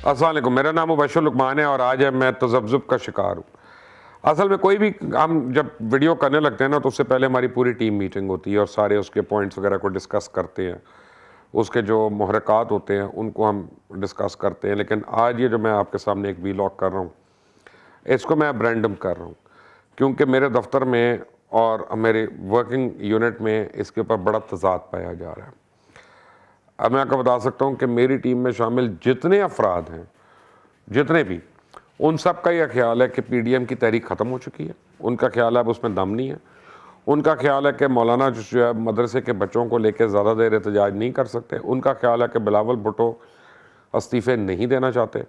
السلام علیکم، میرا نام مبشر لقمان ہے اور آج میں تذبذب کا شکار ہوں۔ اصل میں کوئی بھی ہم جب ویڈیو کرنے لگتے ہیں نا تو اس سے پہلے ہماری پوری ٹیم میٹنگ ہوتی ہے اور سارے اس کے پوائنٹس وغیرہ کو ڈسکس کرتے ہیں، اس کے جو محرکات ہوتے ہیں ان کو ہم ڈسکس کرتے ہیں۔ لیکن آج یہ جو میں آپ کے سامنے ایک ویلاگ کر رہا ہوں، اس کو میں اب رینڈم کر رہا ہوں کیونکہ میرے دفتر میں اور میرے ورکنگ یونٹ میں اس کے اوپر بڑا تضاد پایا جا رہا ہے۔ اب میں آپ کو بتا سکتا ہوں کہ میری ٹیم میں شامل جتنے افراد ہیں، جتنے بھی، ان سب کا یہ خیال ہے کہ پی ڈی ایم کی تحریک ختم ہو چکی ہے، ان کا خیال ہے اب اس میں دم نہیں ہے، ان کا خیال ہے کہ مولانا جو ہے مدرسے کے بچوں کو لے کے زیادہ دیر احتجاج نہیں کر سکتے، ان کا خیال ہے کہ بلاول بھٹو استعفے نہیں دینا چاہتے،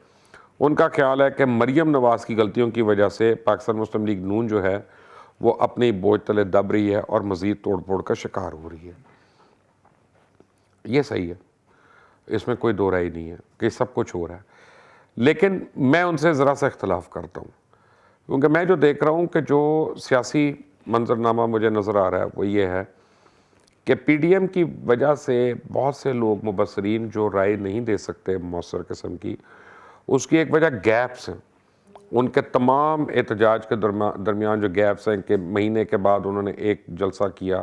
ان کا خیال ہے کہ مریم نواز کی غلطیوں کی وجہ سے پاکستان مسلم لیگ نون جو ہے وہ اپنی بوجھ تلے دب رہی ہے اور مزید توڑ پھوڑ کا شکار ہو رہی ہے۔ یہ صحیح ہے، اس میں کوئی دو رائے نہیں ہے کہ سب کچھ ہو رہا ہے، لیکن میں ان سے ذرا سا اختلاف کرتا ہوں کیونکہ میں جو دیکھ رہا ہوں کہ جو سیاسی منظرنامہ مجھے نظر آ رہا ہے وہ یہ ہے کہ پی ڈی ایم کی وجہ سے بہت سے لوگ مبصرین جو رائے نہیں دے سکتے مؤثر قسم کی، اس کی ایک وجہ گیپس ہیں، ان کے تمام احتجاج کے درمیان جو گیپس ہیں کہ مہینے کے بعد انہوں نے ایک جلسہ کیا،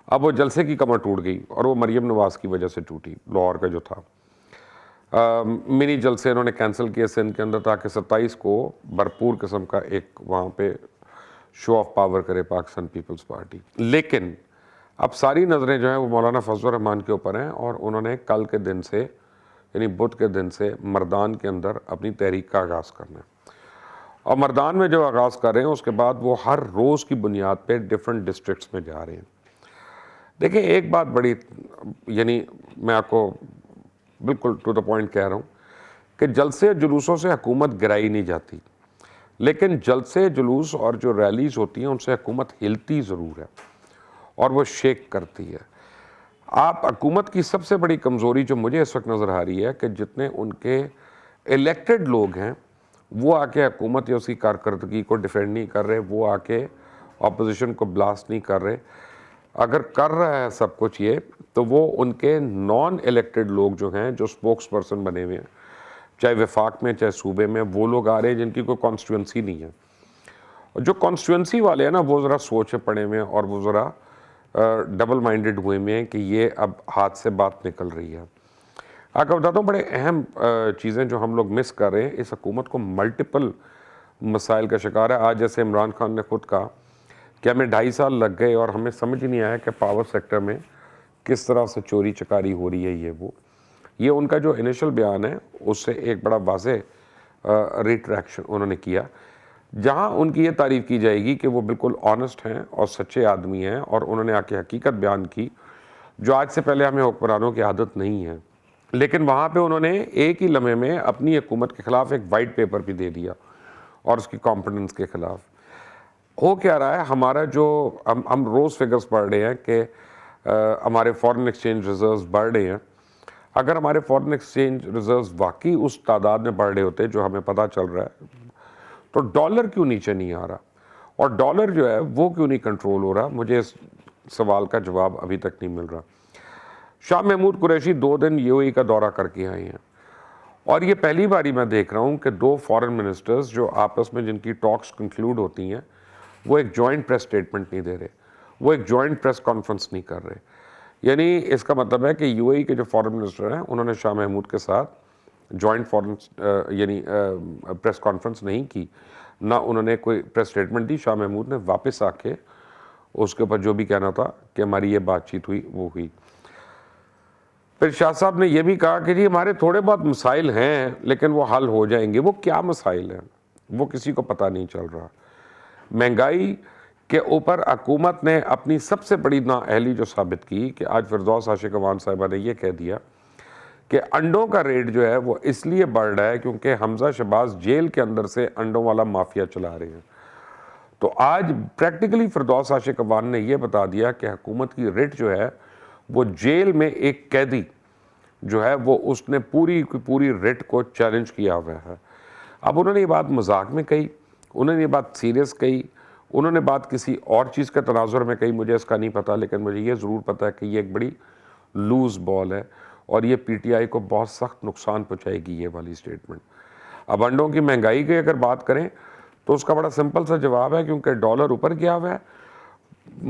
اب وہ جلسے کی کمر ٹوٹ گئی اور وہ مریم نواز کی وجہ سے ٹوٹی، لاہور کا جو تھا۔ منی جلسے انہوں نے کینسل کیے سندھ کے اندر تاکہ 27 کو بھرپور قسم کا ایک وہاں پہ شو آف پاور کرے پاکستان پیپلز پارٹی۔ لیکن اب ساری نظریں جو ہیں وہ مولانا فضل الرحمان کے اوپر ہیں اور انہوں نے کل کے دن سے یعنی بدھ کے دن سے مردان کے اندر اپنی تحریک کا آغاز کرنا ہے، اور مردان میں جو آغاز کر رہے ہیں اس کے بعد وہ ہر روز کی بنیاد پہ ڈیفرنٹ ڈسٹرکٹس میں جا رہے ہیں۔ دیکھیں ایک بات بڑی یعنی میں آپ کو بالکل ٹو دا پوائنٹ کہہ رہا ہوں کہ جلسے جلوسوں سے حکومت گرائی نہیں جاتی، لیکن جلسے جلوس اور جو ریلیز ہوتی ہیں ان سے حکومت ہلتی ضرور ہے اور وہ شیک کرتی ہے۔ آپ حکومت کی سب سے بڑی کمزوری جو مجھے اس وقت نظر آ رہی ہے کہ جتنے ان کے الیکٹڈ لوگ ہیں وہ آ کے حکومت یا اس کی کارکردگی کو ڈیفینڈ نہیں کر رہے، وہ آ کے اپوزیشن کو بلاسٹ نہیں کر رہے۔ اگر کر رہا ہے سب کچھ یہ تو وہ ان کے نان الیکٹڈ لوگ جو ہیں جو سپوکس پرسن بنے ہوئے ہیں، چاہے وفاق میں چاہے صوبے میں، وہ لوگ آ رہے ہیں جن کی کوئی کانسٹیٹوئنسی نہیں ہے، اور جو کانسٹیٹوئنسی والے ہیں نا وہ ذرا سوچ میں پڑے ہوئے ہیں اور وہ ذرا ڈبل مائنڈڈ ہوئے ہوئے ہیں کہ یہ اب ہاتھ سے بات نکل رہی ہے۔ آپ کو بتاتا ہوں بڑے اہم چیزیں جو ہم لوگ مس کر رہے ہیں، اس حکومت کو ملٹیپل مسائل کا شکار ہے۔ آج جیسے عمران خان نے خود کہا کہ ہمیں 2.5 سال لگ گئے اور ہمیں سمجھ ہی نہیں آیا کہ پاور سیکٹر میں کس طرح سے چوری چکاری ہو رہی ہے۔ یہ ان کا جو انیشل بیان ہے اس سے ایک بڑا واضح ریٹریکشن انہوں نے کیا، جہاں ان کی یہ تعریف کی جائے گی کہ وہ بالکل آنسٹ ہیں اور سچے آدمی ہیں اور انہوں نے آ کے حقیقت بیان کی جو آج سے پہلے ہمیں حکمرانوں کی عادت نہیں ہے۔ لیکن وہاں پہ انہوں نے ایک ہی لمحے میں اپنی حکومت کے خلاف ایک وائٹ پیپر بھی دے دیا اور اس کی کمپٹنس کے خلاف۔ ہو کیا رہا ہے، ہمارا جو ہم روز فگرز پڑھ رہے ہیں کہ ہمارے فارن ایکسچینج ریزروز بڑھ رہے ہیں۔ اگر ہمارے فارن ایکسچینج ریزروز واقعی اس تعداد میں بڑھ رہے ہوتے جو ہمیں پتہ چل رہا ہے تو ڈالر کیوں نیچے نہیں آ رہا، اور ڈالر جو ہے وہ کیوں نہیں کنٹرول ہو رہا؟ مجھے اس سوال کا جواب ابھی تک نہیں مل رہا۔ شاہ محمود قریشی 2 دن یو اے ای کا دورہ کر کے آئے ہیں اور یہ پہلی باری میں دیکھ رہا ہوں کہ 2 فارن منسٹرز جو آپس میں جن کی ٹاکس کنکلوڈ ہوتی ہیں وہ ایک جوائنٹ پریس سٹیٹمنٹ نہیں دے رہے، وہ ایک جوائنٹ پریس کانفرنس نہیں کر رہے۔ یعنی اس کا مطلب ہے کہ یو اے ای کے جو فارن منسٹر ہیں انہوں نے شاہ محمود کے ساتھ جوائنٹ فارن یعنی پریس کانفرنس نہیں کی، نہ انہوں نے کوئی پریس سٹیٹمنٹ دی۔ شاہ محمود نے واپس آ کے اس کے اوپر جو بھی کہنا تھا کہ ہماری یہ بات چیت ہوئی وہ ہوئی۔ پھر شاہ صاحب نے یہ بھی کہا کہ جی ہمارے تھوڑے بہت مسائل ہیں لیکن وہ حل ہو جائیں گے۔ وہ کیا مسائل ہیں وہ کسی کو پتہ نہیں چل رہا۔ مہنگائی کے اوپر حکومت نے اپنی سب سے بڑی نااہلی جو ثابت کی کہ آج فردوس عاشق اعوان صاحبہ نے یہ کہہ دیا کہ انڈوں کا ریٹ جو ہے وہ اس لیے بڑھ رہا ہے کیونکہ حمزہ شہباز جیل کے اندر سے انڈوں والا مافیا چلا رہے ہیں۔ تو آج پریکٹیکلی فردوس عاشق اعوان نے یہ بتا دیا کہ حکومت کی ریٹ جو ہے وہ جیل میں ایک قیدی جو ہے وہ اس نے پوری ریٹ کو چیلنج کیا ہوا ہے۔ اب انہوں نے یہ بات مذاق میں کہی، انہوں نے یہ بات سیریس کہی، انہوں نے بات کسی اور چیز کے تناظر میں کہی، مجھے اس کا نہیں پتہ، لیکن مجھے یہ ضرور پتہ ہے کہ یہ ایک بڑی لوز بال ہے اور یہ پی ٹی آئی کو بہت سخت نقصان پہنچائے گی یہ والی اسٹیٹمنٹ۔ اب انڈوں کی مہنگائی کی اگر بات کریں تو اس کا بڑا سمپل سا جواب ہے، کیونکہ ڈالر اوپر گیا ہوا ہے،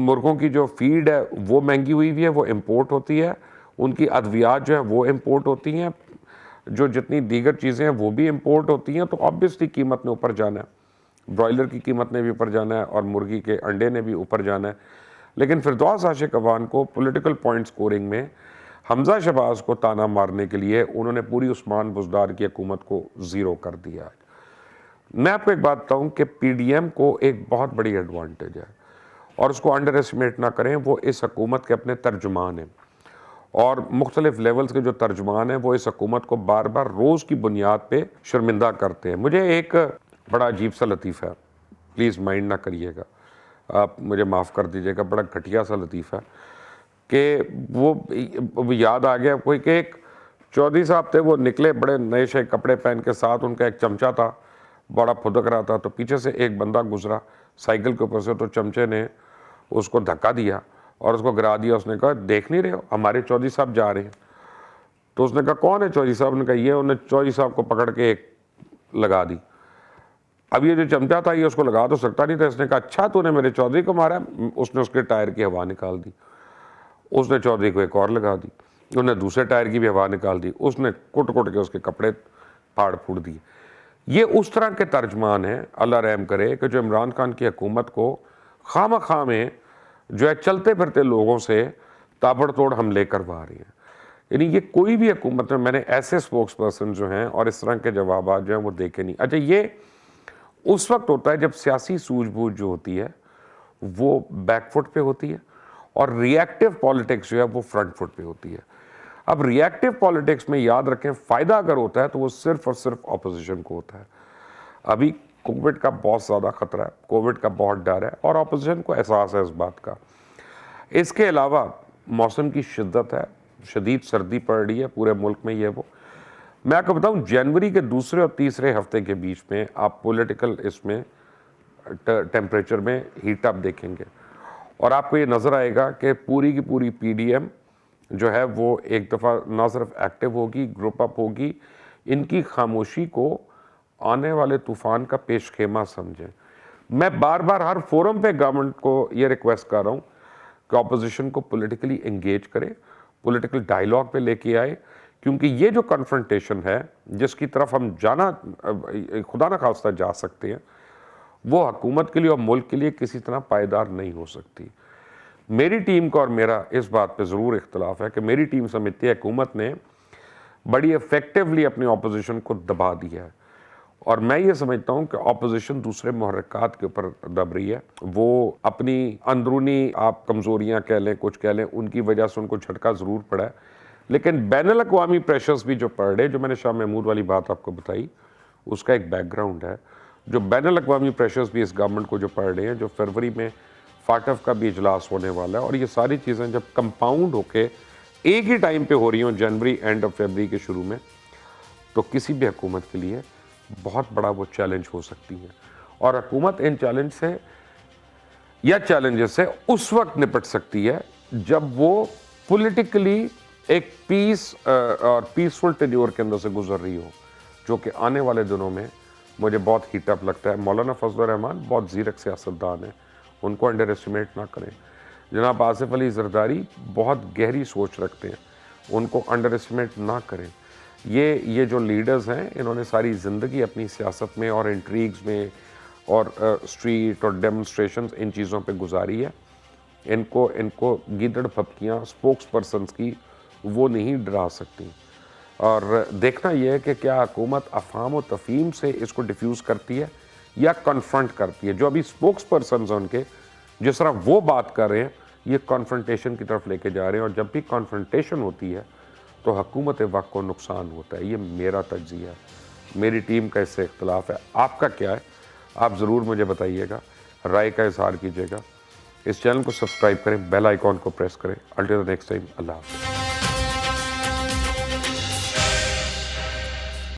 مرغوں کی جو فیڈ ہے وہ مہنگی ہوئی ہوئی ہے، وہ امپورٹ ہوتی ہے، ان کی ادویات جو ہے وہ امپورٹ ہوتی ہیں، جو جتنی دیگر چیزیں ہیں وہ بھی امپورٹ ہوتی ہیں، تو آبویسلی قیمت نے اوپر جانا ہے، برائلر کی قیمت نے بھی اوپر جانا ہے اور مرغی کے انڈے نے بھی اوپر جانا ہے۔ لیکن فردوس عاشق عوان کو پولیٹیکل پوائنٹ سکورنگ میں حمزہ شہباز کو تانا مارنے کے لیے انہوں نے پوری عثمان بزدار کی حکومت کو زیرو کر دیا ہے۔ میں آپ کو ایک بات بتاؤں کہ پی ڈی ایم کو ایک بہت بڑی ایڈوانٹیج ہے، اور اس کو انڈر ایسٹیمیٹ نہ کریں، وہ اس حکومت کے اپنے ترجمان ہیں، اور مختلف لیولز کے جو ترجمان ہیں وہ اس حکومت کو بار بار روز کی بنیاد پہ شرمندہ کرتے ہیں۔ مجھے ایک بڑا عجیب سا لطیفہ ہے، پلیز مائنڈ نہ کریے گا، آپ مجھے معاف کر دیجیے گا، بڑا گھٹیا سا لطیفہ کہ وہ یاد آ گیا کوئی کہ ایک چودھری صاحب تھے، وہ نکلے بڑے نئے شے کپڑے پہن کے، ساتھ ان کا ایک چمچہ تھا، بڑا پھدک رہا تھا، تو پیچھے سے ایک بندہ گزرا سائیکل کے اوپر سے، تو چمچے نے اس کو دھکا دیا اور اس کو گرا دیا۔ اس نے کہا دیکھ نہیں رہے ہو ہمارے چودھری صاحب جا رہے ہیں؟ تو اس نے کہا کون ہے چودھری صاحب؟ نے کہا یہ، انہیں چودھری صاحب کو پکڑ کے ایک لگا دی۔ اب یہ جو چمچہ تھا یہ اس کو لگا تو سکتا نہیں تھا، اس نے کہا اچھا تو نے میرے چودھری کو مارا ہے؟ اس نے اس کے ٹائر کی ہوا نکال دی، اس نے چودھری کو ایک اور لگا دی، انہوں نے دوسرے ٹائر کی بھی ہوا نکال دی، اس نے کٹ کے اس کے کپڑے پھاڑ پھوڑ دیے۔ یہ اس طرح کے ترجمان ہیں، اللہ رحم کرے، کہ جو عمران خان کی حکومت کو خواہ مخواہ میں جو ہے چلتے پھرتے لوگوں سے تابڑ توڑ حملے کروا رہی ہیں۔ یعنی یہ کوئی بھی حکومت میں نے ایسے سپوکس پرسن جو ہیں اور اس طرح کے جوابات جو ہیں وہ دیکھے نہیں۔ اچھا، یہ اس وقت ہوتا ہے جب سیاسی سوجھ بوجھ جو ہوتی ہے وہ بیک فٹ پہ ہوتی ہے، اور ری ایکٹیو پالیٹکس جو ہے وہ فرنٹ فٹ پہ ہوتی ہے۔ اب ری ایکٹیو پالیٹکس میں یاد رکھیں، فائدہ اگر ہوتا ہے تو وہ صرف اور صرف اپوزیشن کو ہوتا ہے۔ ابھی کووڈ کا بہت زیادہ خطرہ ہے، کووڈ کا بہت ڈر ہے، اور اپوزیشن کو احساس ہے اس بات کا۔ اس کے علاوہ موسم کی شدت ہے، شدید سردی پڑ رہی ہے پورے ملک میں، یہ وہ میں آپ کو بتاؤں جنوری کے دوسرے اور تیسرے ہفتے کے بیچ میں آپ پولیٹیکل اس میں ٹیمپریچر میں ہیٹ اپ دیکھیں گے، اور آپ کو یہ نظر آئے گا کہ پوری کی پوری پی ڈی ایم جو ہے وہ ایک دفعہ نہ صرف ایکٹیو ہوگی، گروپ اپ ہوگی۔ ان کی خاموشی کو آنے والے طوفان کا پیش خیمہ سمجھیں۔ میں بار بار ہر فورم پہ گورنمنٹ کو یہ ریکویسٹ کر رہا ہوں کہ اپوزیشن کو پولیٹیکلی انگیج کرے، پولیٹیکل ڈائیلاگ پہ لے کے آئے، کیونکہ یہ جو کنفرنٹیشن ہے جس کی طرف ہم جانا خدا نہ خواستہ جا سکتے ہیں، وہ حکومت کے لیے اور ملک کے لیے کسی طرح پائیدار نہیں ہو سکتی۔ میری ٹیم کا اور میرا اس بات پہ ضرور اختلاف ہے کہ میری ٹیم سمجھتی ہے حکومت نے بڑی ایفیکٹولی اپنی اپوزیشن کو دبا دیا ہے، اور میں یہ سمجھتا ہوں کہ اپوزیشن دوسرے محرکات کے اوپر دب رہی ہے۔ وہ اپنی اندرونی آپ کمزوریاں کہہ لیں، کچھ کہہ لیں، ان کی وجہ سے ان کو جھٹکا ضرور پڑا ہے، لیکن بین الاقوامی پریشرز بھی جو پڑ رہے، جو میں نے شاہ محمود والی بات آپ کو بتائی، اس کا ایک بیک گراؤنڈ ہے۔ جو بین الاقوامی پریشرز بھی اس گورنمنٹ کو جو پڑ رہے ہیں، جو فروری میں فاٹف کا بھی اجلاس ہونے والا ہے، اور یہ ساری چیزیں جب کمپاؤنڈ ہو کے ایک ہی ٹائم پہ ہو رہی ہوں، جنوری اینڈ آف فیبری کے شروع میں، تو کسی بھی حکومت کے لیے بہت بڑا وہ چیلنج ہو سکتی ہے، اور حکومت ان چیلنج سے یا چیلنجز سے اس وقت نپٹ سکتی ہے جب وہ پولیٹیکلی ایک پیس اور پیسفل ٹینیور کے اندر سے گزر رہی ہو، جو کہ آنے والے دنوں میں مجھے بہت ہیٹ اپ لگتا ہے۔ مولانا فضل الرحمان بہت زیرک سیاستدان ہیں، ان کو انڈر ایسٹیمیٹ نہ کریں۔ جناب آصف علی زرداری بہت گہری سوچ رکھتے ہیں، ان کو انڈر ایسٹیمیٹ نہ کریں۔ یہ جو لیڈرز ہیں، انہوں نے ساری زندگی اپنی سیاست میں اور انٹریگز میں اور اسٹریٹ اور ڈیمونسٹریشنز ان چیزوں پہ گزاری ہے۔ ان کو گیدڑ پھپکیاں اسپوکس پرسنز کی وہ نہیں ڈرا سکتی، اور دیکھنا یہ ہے کہ کیا حکومت افہام و تفہیم سے اس کو ڈیفیوز کرتی ہے یا کنفرنٹ کرتی ہے۔ جو ابھی اسپوکس پرسنز ہیں ان کے، جس طرح وہ بات کر رہے ہیں، یہ کنفرنٹیشن کی طرف لے کے جا رہے ہیں، اور جب بھی کنفرنٹیشن ہوتی ہے تو حکومت وقت کو نقصان ہوتا ہے۔ یہ میرا تجزیہ ہے، میری ٹیم کا اس سے اختلاف ہے۔ آپ کا کیا ہے؟ آپ ضرور مجھے بتائیے گا، رائے کا اظہار کیجیے گا۔ اس چینل کو سبسکرائب کریں، بیل آئیکن کو پریس کریں۔ انٹل دی نیکسٹ ٹائم، اللہ حافظ۔